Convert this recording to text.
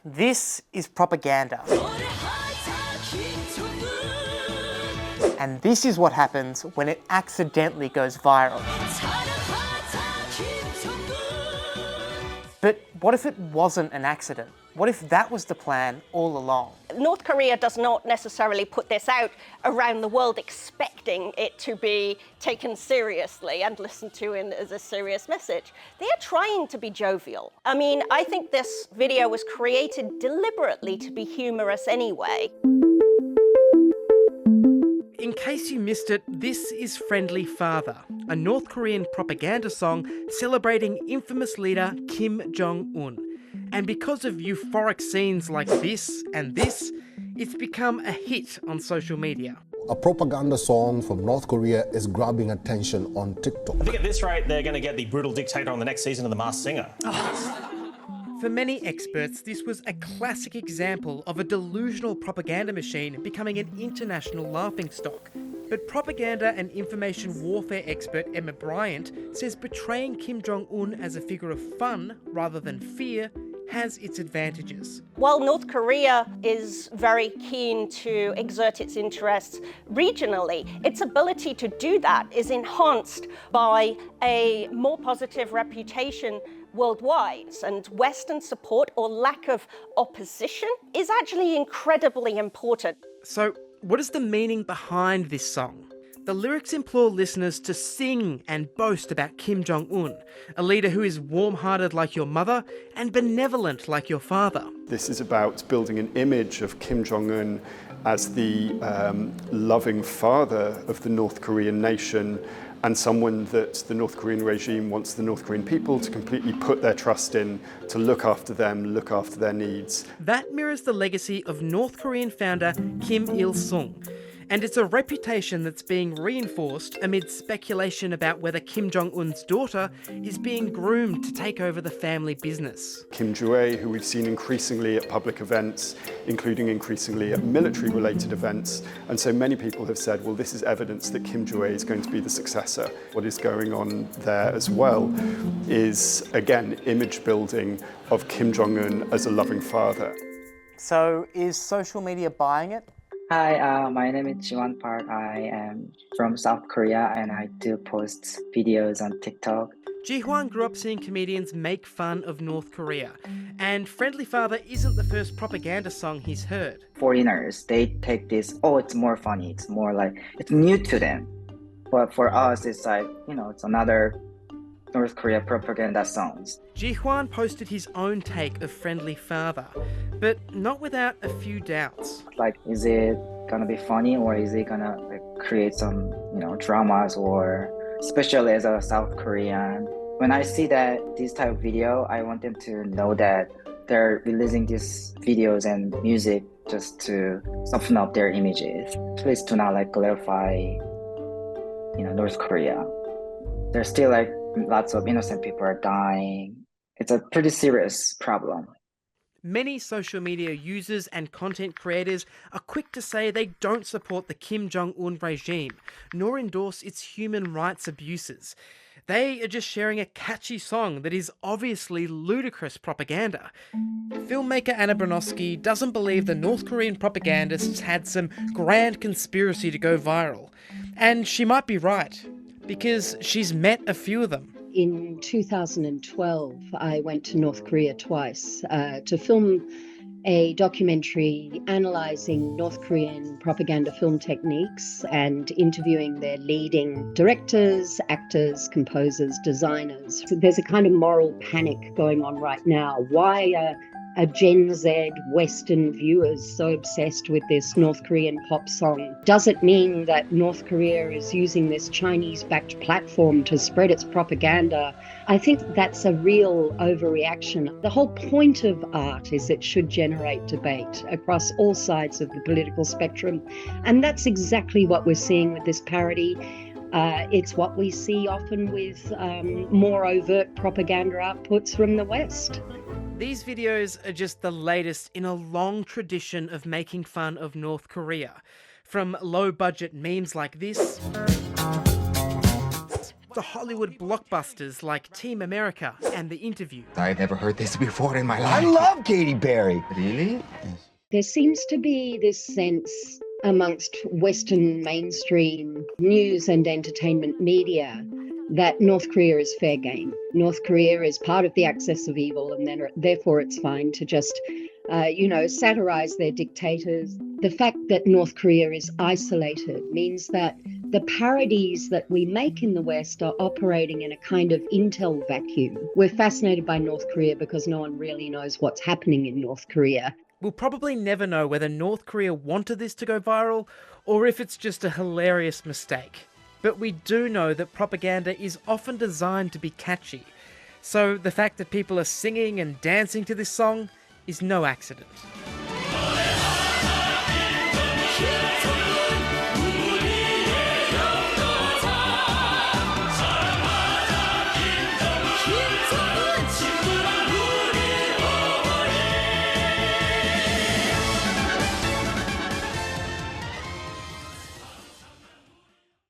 This is propaganda. And this is what happens when it accidentally goes viral. But what if it wasn't an accident? What if that was the plan all along? North Korea does not necessarily put this out around the world expecting it to be taken seriously and listened to as a serious message. They are trying to be jovial. I mean, I think this video was created deliberately to be humorous anyway. In case you missed it, this is Friendly Father, a North Korean propaganda song celebrating infamous leader Kim Jong-un. And because of euphoric scenes like this and this, it's become a hit on social media. A propaganda song from North Korea is grabbing attention on TikTok. I think at this rate, they're going to get the brutal dictator on the next season of The Masked Singer. For many experts, this was a classic example of a delusional propaganda machine becoming an international laughingstock. But propaganda and information warfare expert Emma Bryant says portraying Kim Jong-un as a figure of fun rather than fear has its advantages. While North Korea is very keen to exert its interests regionally, its ability to do that is enhanced by a more positive reputation worldwide, and Western support or lack of opposition is actually incredibly important. So, what is the meaning behind this song? The lyrics implore listeners to sing and boast about Kim Jong-un, a leader who is warm-hearted like your mother and benevolent like your father. This is about building an image of Kim Jong-un as the loving father of the North Korean nation, and someone that the North Korean regime wants the North Korean people to completely put their trust in, to look after them, look after their needs. That mirrors the legacy of North Korean founder Kim Il-sung. And it's a reputation that's being reinforced amid speculation about whether Kim Jong-un's daughter is being groomed to take over the family business. Kim Joo-ae, who we've seen increasingly at public events, including increasingly at military-related events, and so many people have said, well, this is evidence that Kim Joo-ae is going to be the successor. What is going on there as well is, again, image building of Kim Jong-un as a loving father. So, is social media buying it? Hi, my name is Jiwan Park. I am from South Korea and I do post videos on TikTok. Ji-hwan grew up seeing comedians make fun of North Korea, and Friendly Father isn't the first propaganda song he's heard. Foreigners, they take this, oh, it's more funny, it's more like, it's new to them. But for us, it's like, it's another North Korea propaganda songs. Ji-hwan posted his own take of Friendly Father, but not without a few doubts. Like, is it gonna be funny or is it gonna create some, dramas, or especially as a South Korean. When I see this type of video, I want them to know that they're releasing these videos and music just to soften up their images. Please do not glorify, North Korea. There's still lots of innocent people are dying. It's a pretty serious problem. Many social media users and content creators are quick to say they don't support the Kim Jong-un regime, nor endorse its human rights abuses. They are just sharing a catchy song that is obviously ludicrous propaganda. Filmmaker Anna Bronosky doesn't believe the North Korean propagandists had some grand conspiracy to go viral. And she might be right, because she's met a few of them. In 2012, I went to North Korea twice to film a documentary analysing North Korean propaganda film techniques and interviewing their leading directors, actors, composers, designers. There's a kind of moral panic going on right now. Why are Gen Z Western viewers so obsessed with this North Korean pop song? Does it mean that North Korea is using this Chinese-backed platform to spread its propaganda? I think that's a real overreaction. The whole point of art is it should generate debate across all sides of the political spectrum. And that's exactly what we're seeing with this parody. It's what we see often with more overt propaganda outputs from the West. These videos are just the latest in a long tradition of making fun of North Korea. From low-budget memes like this, to Hollywood blockbusters like Team America and The Interview. I've never heard this before in my life. I love Katy Perry. Really? There seems to be this sense amongst Western mainstream news and entertainment media that North Korea is fair game. North Korea is part of the axis of evil, and then therefore it's fine to just, satirize their dictators. The fact that North Korea is isolated means that the parodies that we make in the West are operating in a kind of intel vacuum. We're fascinated by North Korea because no one really knows what's happening in North Korea. We'll probably never know whether North Korea wanted this to go viral or if it's just a hilarious mistake. But we do know that propaganda is often designed to be catchy. So the fact that people are singing and dancing to this song is no accident.